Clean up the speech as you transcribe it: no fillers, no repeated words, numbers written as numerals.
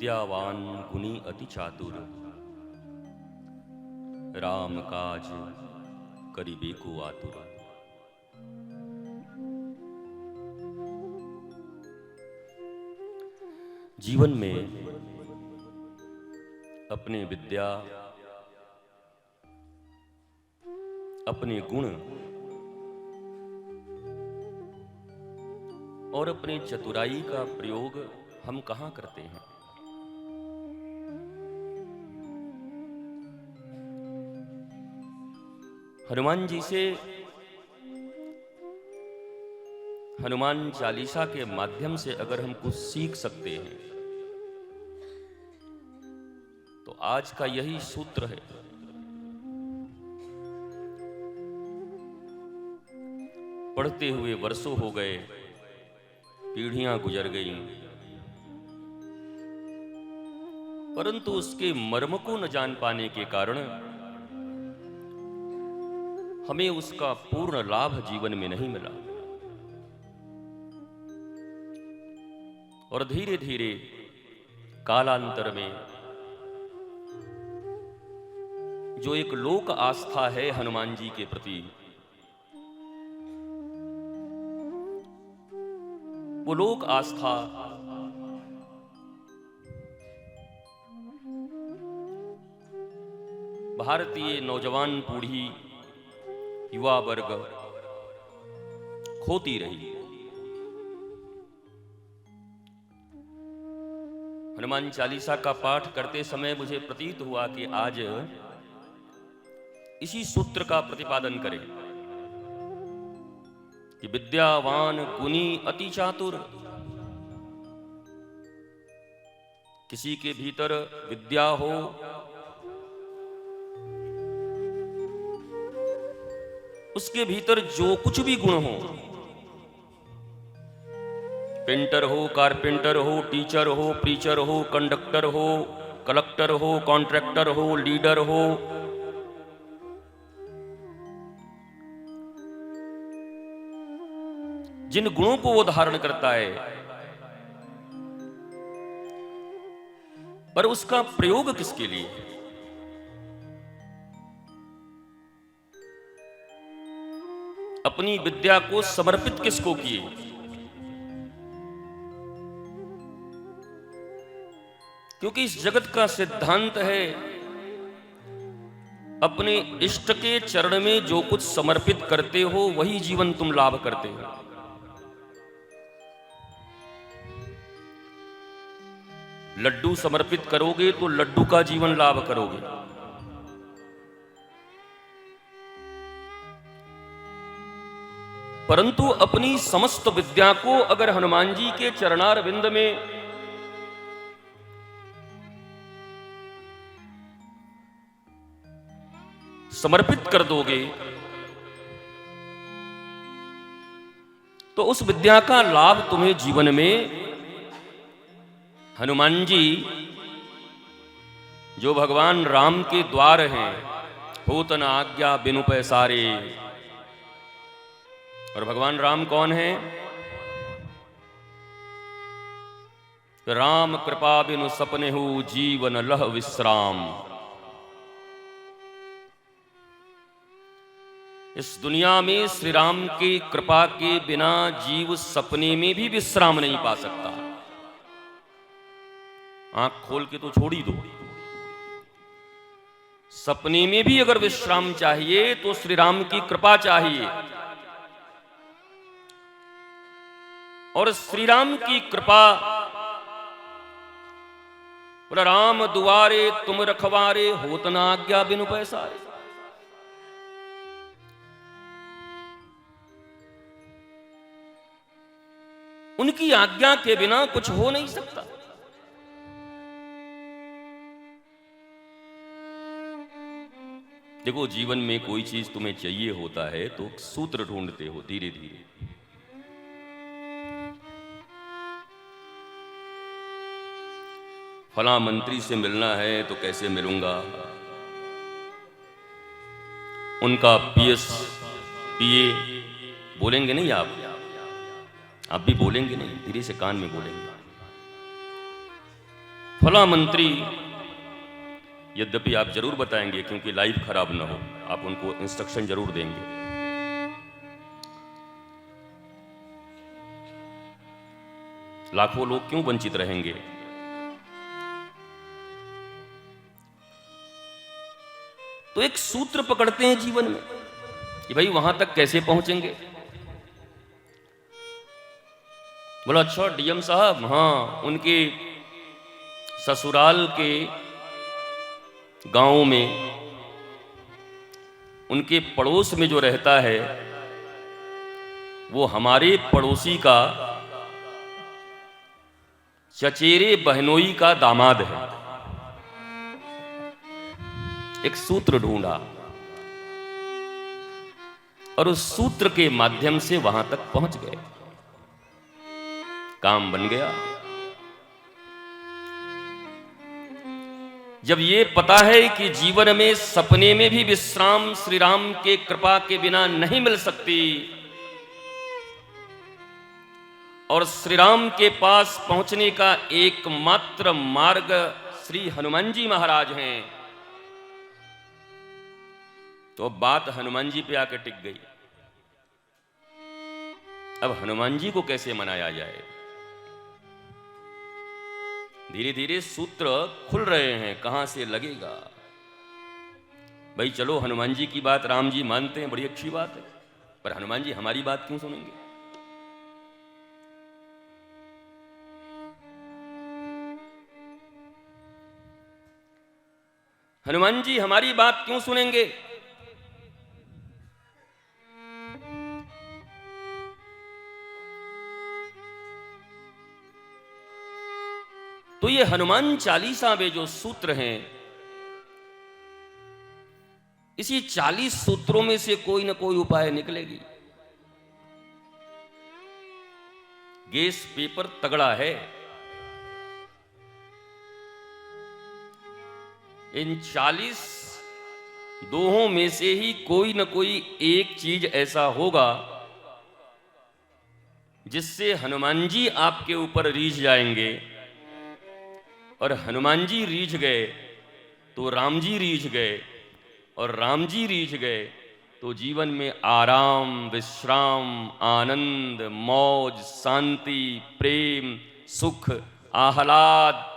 विद्यावान गुणी अति चातुर, राम काज करिबे को आतुर। जीवन में अपने विद्या, अपने गुण और अपने चतुराई का प्रयोग हम कहाँ करते हैं? हनुमान जी से हनुमान चालीसा के माध्यम से अगर हम कुछ सीख सकते हैं तो आज का यही सूत्र है। पढ़ते हुए वर्षों हो गए, पीढ़ियां गुजर गईं, परंतु उसके मर्म को न जान पाने के कारण हमें उसका पूर्ण लाभ जीवन में नहीं मिला। और धीरे धीरे कालांतर में जो एक लोक आस्था है हनुमान जी के प्रति, वो लोक आस्था भारतीय नौजवान पीढ़ी, युवा वर्ग खोती रही। हनुमान चालीसा का पाठ करते समय मुझे प्रतीत हुआ कि आज इसी सूत्र का प्रतिपादन करें कि विद्यावान गुणी अति चातुर। किसी के भीतर विद्या हो, उसके भीतर जो कुछ भी गुण हो, पेंटर हो, कारपेंटर हो, टीचर हो, प्रीचर हो, कंडक्टर हो, कलेक्टर हो, कॉन्ट्रैक्टर हो, लीडर हो, जिन गुणों को वो धारण करता है, पर उसका प्रयोग किसके लिए? अपनी विद्या को समर्पित किसको किए? क्योंकि इस जगत का सिद्धांत है, अपने इष्ट के चरण में जो कुछ समर्पित करते हो वही जीवन तुम लाभ करते हो। लड्डू समर्पित करोगे तो लड्डू का जीवन लाभ करोगे, परंतु अपनी समस्त विद्या को अगर हनुमान जी के चरणार विंद में समर्पित कर दोगे तो उस विद्या का लाभ तुम्हें जीवन में, हनुमान जी जो भगवान राम के द्वार हैं, होत न आज्ञा बिनु पैसारे। और भगवान राम कौन है? राम कृपा बिनु सपने हो जीवन लह विश्राम। इस दुनिया में श्री राम की कृपा के बिना जीव सपने में भी विश्राम नहीं पा सकता। आंख खोल के तो छोड़ ही दो, सपने में भी अगर विश्राम चाहिए तो श्री राम की कृपा चाहिए। और श्री राम की कृपा, बोला राम दुआरे तुम रखवारे, होत न आज्ञा बिनु पैसारे। उनकी आज्ञा के बिना कुछ हो नहीं सकता। देखो, जीवन में कोई चीज तुम्हें चाहिए होता है तो सूत्र ढूंढते हो धीरे धीरे। फला मंत्री से मिलना है तो कैसे मिलूंगा, उनका पीएस पीए बोलेंगे नहीं, आप भी बोलेंगे नहीं, धीरे से कान में बोलेंगे। फला मंत्री, यद्यपि आप जरूर बताएंगे क्योंकि लाइफ खराब ना हो, आप उनको इंस्ट्रक्शन जरूर देंगे। लाखों लोग क्यों वंचित रहेंगे? तो एक सूत्र पकड़ते हैं जीवन में कि भाई वहां तक कैसे पहुंचेंगे। बोला अच्छा डीएम साहब, हाँ, उनके ससुराल के गांव में उनके पड़ोस में जो रहता है वो हमारे पड़ोसी का चचेरे बहनोई का दामाद है। एक सूत्र ढूंढा और उस सूत्र के माध्यम से वहां तक पहुंच गए, काम बन गया। जब ये पता है कि जीवन में सपने में भी विश्राम श्री राम के कृपा के बिना नहीं मिल सकती और श्री राम के पास पहुंचने का एकमात्र मार्ग श्री हनुमान जी महाराज हैं, तो बात हनुमान जी पे आकर टिक गई। अब हनुमान जी को कैसे मनाया जाए? धीरे धीरे सूत्र खुल रहे हैं, कहां से लगेगा। भाई चलो हनुमान जी की बात राम जी मानते हैं, बड़ी अच्छी बात है, पर हनुमान जी हमारी बात क्यों सुनेंगे? हनुमान जी हमारी बात क्यों सुनेंगे? तो ये हनुमान चालीसा में जो सूत्र हैं, इसी 40 सूत्रों में से कोई ना कोई उपाय निकलेगी। गैस पेपर तगड़ा है, इन 40 दोहों में से ही कोई ना कोई एक चीज ऐसा होगा जिससे हनुमान जी आपके ऊपर रीझ जाएंगे, और हनुमान जी रीझ गए तो राम जी रीझ गए, और राम जी रीझ गए तो जीवन में आराम, विश्राम, आनंद, मौज, शांति, प्रेम, सुख, आह्लाद,